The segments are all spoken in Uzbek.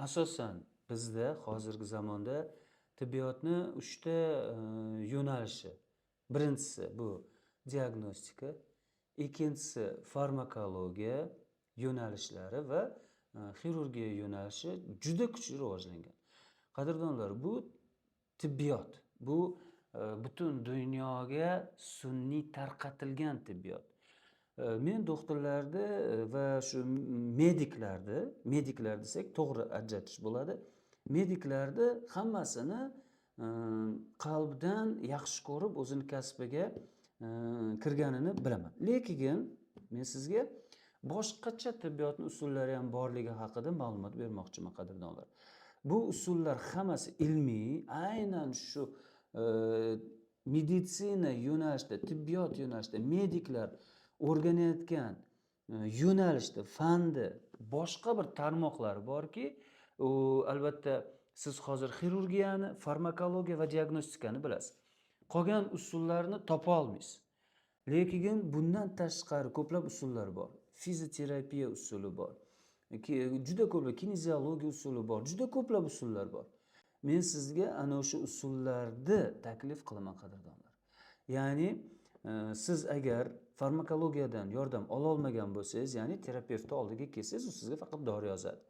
Asosan bizda hozirgi zamonda tibbiyotni 3 ta yo'nalishi. Birinchisi bu diagnostika, ikkinchisi farmakologiya yo'nalishlari va xirurgiya yo'nalishi juda kuchli rivojlangan. Qadrdonlar, bu tibbiyot. Bu butun dunyoga sun'iy tarqatilgan tibbiyot. Men doktorlarni va shu mediklar desak to'g'ri ajratish bo'ladi. Mediklarni hammasini qalbdan yaxshi ko'rib o'zini kasbiga kirganini bilaman. Lekin men sizga boshqacha tibbiyotni usullari ham borligi haqida ma'lumot bermoqchiman, qadrdonlar. Bu usullar hammasi ilmiy, aynan shu meditsina yo'nalishida, tibbiyot yo'nalishida mediklar o'rganayotgan yo'nalishda, fanda boshqa bir tarmoqlari borki, albatta siz hozir xirurgiyani, farmakologiya va diagnostikani bilasiz. Qolgan usullarni topa olmaysiz. Lekin bundan tashqari ko'plab usullar bor. Fizioterapiya usuli bor. Juda ko'plab kineziologiya usuli bor. Juda ko'plab usullar bor. Men sizga ana o'sha usullarni taklif qilaman, qadrdonlar. Ya'ni siz agar farmakologiyadan yordam ola olmagan bo'lsangiz, ya'ni terapevtni oldiga kelsangiz, u sizga faqat dori yozadi.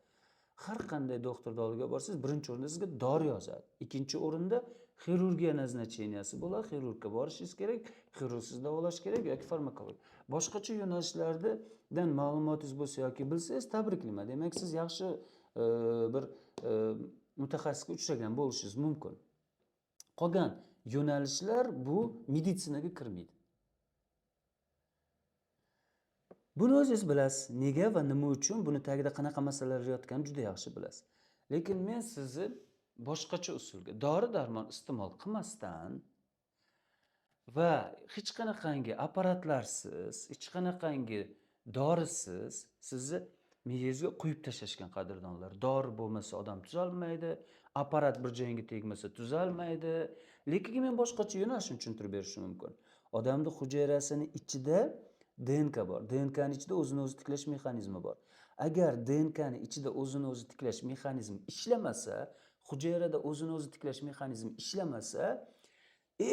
Har qanday doktorning oldiga borsangiz, birinchi o'rinda sizga dori yozadi. Ikkinchi o'rinda xirurgiya nazначенияsi bo'ladi. Xirurgga borishingiz kerak, xirurgsiz davolash kerak yoki farmakologiya. Boshqacha yo'nalishlardan ma'lumotingiz bo'lsa yoki bilsangiz, tabriklayman. Demak, siz yaxshi bir mutaxassisga uchragan bo'lishingiz mumkin. Qolgan yo'nalishlar bu meditsinaga kirmaydi. Buni o'zingiz bilasiz. Nega va nima uchun buni tagida qanaqa masalalar yotganini juda yaxshi bilasiz. Lekin men sizni boshqacha usulga, dori-darmon iste'mol qilmasdan va hech qanaqangi apparatlarsiz, hech qanaqangi dorisiz sizni miyangizga quyib tashlashgan, qadrdonlar. Dori bo'lmasa odam tuzalmaydi, apparat bir joyinga tegmasa tuzalmaydi. Lekin men boshqacha yo'nalishni tushuntirib berishim mumkin. Odamning hujayrasini ichida DNK bor. DNKning ichida o'zini o'zi tiklash mexanizmi bor. Agar DNKning ichida o'zini o'zi tiklash mexanizmi ishlamasa, hujayrada o'zini o'zi tiklash mexanizmi ishlamasa,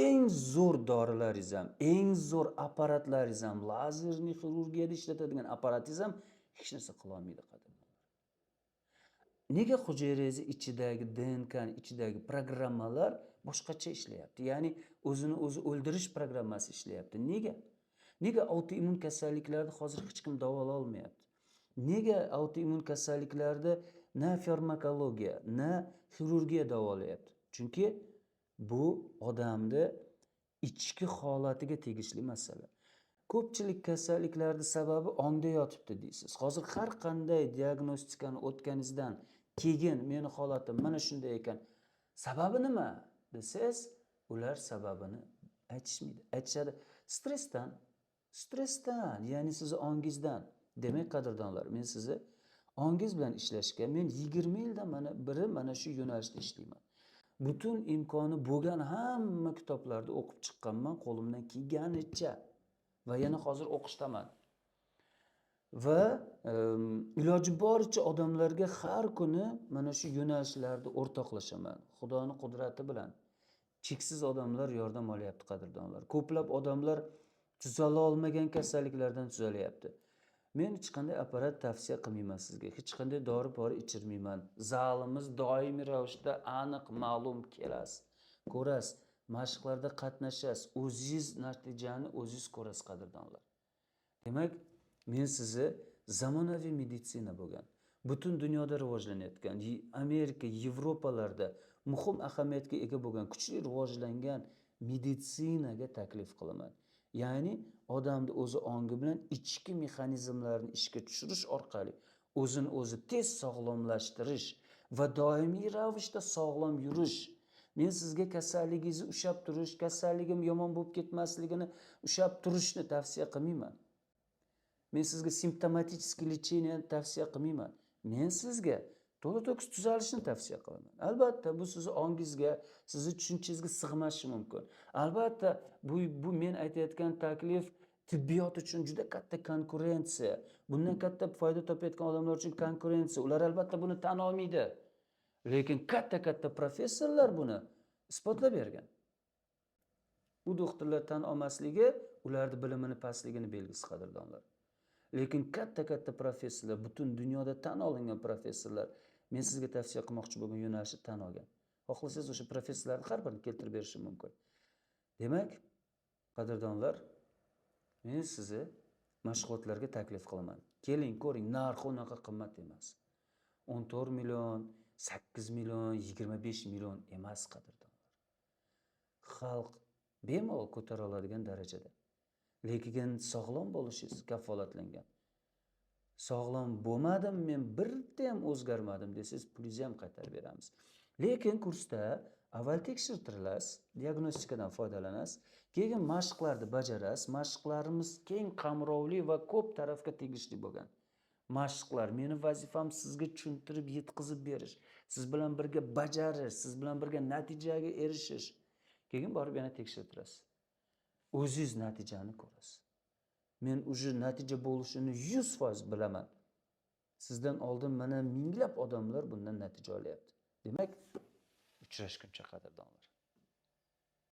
eng zo'r dorilaringiz ham, eng zo'r apparatlaringiz ham, lazerni xirurgiyada ishlatadigan apparatingiz ham hech narsa qila olmaydi, qadrdonlar. Nega hujayrangiz ichidagi DNKning ichidagi programmalar boshqacha ishlayapti? Ya'ni o'zini o'zi o'ldirish programmasi ishlayapti. Nega? Nega autoimmun kasalliklarni hozir hech kim davolay olmayapti? Nega autoimmun kasalliklarda na farmakologiya, na xirurgiya davolayapti? Chunki bu odamni ichki holatiga tegishli masala. Ko'pchilik kasalliklarning sababi ongda yotibdi deysiz. Hozir har qanday diagnostikani o'tganingizdan keyin meni holatim mana shunday ekan. Sababi nima desangiz, ular sababini aytishmaydi. Aytishadi stressdan, ya'ni sizni ongingizdan. Demak, qadrdonlar, men sizni ongingiz bilan ishlashga men 20 yildan mana shu yo'nalishda ishlayman. Butun imkoni bo'lgan hamma kitoblarni o'qib chiqqanman, qo'limdan kelganicha va yana hozir o'qishdaman. Va iloji boricha odamlarga har kuni mana shu yo'nalishlarni o'rtoqlashaman. Xudoning qudrati bilan cheksiz odamlar yordam olyapti, qadrdonlar. Ko'plab odamlar tuzala olmagan kasalliklardan tuzalyapti. Men hech qanday apparat tavsiya qilmayman sizga. Hech qanday dori-pori ichirmayman. Zalimiz doimiy ravishda aniq, ma'lum kelasiz. Ko'rasiz, mashqlarda qatnashasiz, o'zingiz natijani o'zingiz ko'rasiz, qadrdonlar. Demak, men sizni zamonaviy meditsina bo'lgan, butun dunyoda rivojlanayotgan, Amerika, Yevropalarda muhim ahamiyatga ega bo'lgan, kuchli rivojlangan meditsinaga taklif qilaman. Ya'ni odamni o'zi ongi bilan ichki mexanizmlarni ishga tushirish orqali o'zini o'zi tez sog'lomlashtirish va doimiy ravishda sog'lom yurish. Men sizga kasalligingizni ushlab turish, kasalligim yomon bo'lib ketmasligini ushlab turishni tavsiya qilmayman. Men sizga simptomatik lecheniya tavsiya qilmayman. Men sizga to'la-to'kis tuzalishni tavsiya qilaman. Albatta, bu sizni ongingizga, sizni tushunchangizga sig'mashi mumkin. Albatta, bu men aytayotgan taklif tibbiyot uchun juda katta konkurensiya. Bundan katta foyda topayotgan odamlar uchun konkurensiya. Ular albatta buni tan olmaydi. Lekin katta professorlar buni isbotlab bergan. U doktorlar tan olmasligi ularni bilimini pastligini belgisi, qadrdonlar. Lekin katta professorlar, butun dunyoda tan olingan professorlar men sizga tavsiya qilmoqchi bo'lgan yo'nalishni tan olgan. Xohlasangiz o'sha professorlarni har birini keltirib berishim mumkin. Demak, qadrdonlar, men sizni mashg'ulotlarga taklif qilaman. Keling, ko'ring, narxi unaqa qimmat emas. 14 million, 8 million, 25 million emas, qadrdonlar. Xalq bemalol ko'tara oladigan darajada. Lekin sog'lom bo'lishingiz kafolatlangan. Sog'lom bo'lmadim, men birda ham o'zgarmadim desangiz, pulingizni ham qaytarib beramiz. Lekin kursda avval tekshirtirasiz, diagnostikadan foydalanasiz, keyin mashqlarni bajarasiz. Mashqlarimiz keng qamrovli va ko'p tarafga tegishli bo'lgan. Mashqlar, meni vazifam sizga tushuntirib, yetkazib berish, siz bilan birga bajarish, siz bilan birga natijaga erishish. Keyin borib yana tekshirtirasiz. O'zingiz natijani ko'rasiz. Men o'sha natija bo'lishini 100% bilaman. Sizdan oldin mana minglab odamlar bundan natija olyapti. Demak, uchrashguncha, qadrdonlar.